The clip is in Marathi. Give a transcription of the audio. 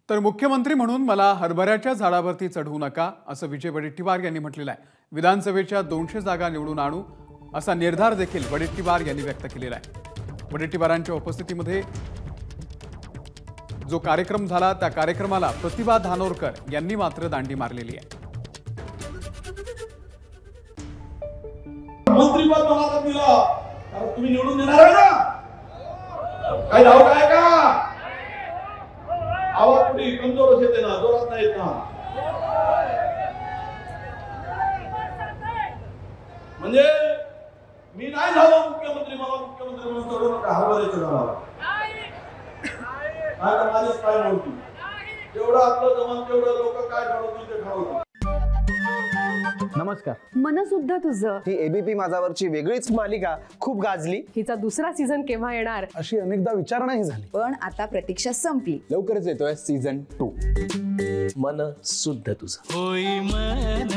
तर मुख्यमंत्री म्हणून मला हरभऱ्याच्या झाडावरती चढवू नका असं विजय वडेट्टीवार यांनी म्हटलेलं आहे। विधानसभेच्या 200 जागा निवडून आणू असा निर्धार देखील वडेट्टीवार यांनी व्यक्त केलेला आहे। वडेट्टीवारांच्या उपस्थितीमध्ये जो कार्यक्रम झाला त्या कार्यक्रमाला प्रतिभा धानोरकर यांनी मात्र दांडी मारलेली आहे। मंत्रीपद मला दिलं तर तुम्ही निवडून देणार आहे ना? काय डाऊट आहे का? आवाज कुठे कमजोर येते ना, जोरात नाही येत ना। म्हणजे मी नाही झालो मुख्यमंत्री, मला मुख्यमंत्री म्हणून सोडू नका हरभऱ्याच्या झाडावर। काय माझेच काय म्हणतो जेवढं आपलं जमान तेवढं लोक काय ठरवतील ते ठरवतील। नमस्कार। मन सुद्धा तुझं ही एबीपी माझावरची वेगळीच मालिका खूप गाजली। हिचा दुसरा सीझन केव्हा येणार अशी अनेकदा विचारणाही झाली, पण आता प्रतीक्षा संपली। लवकरच येतोय सीझन 2। मन सुद्धा तुझं होई मन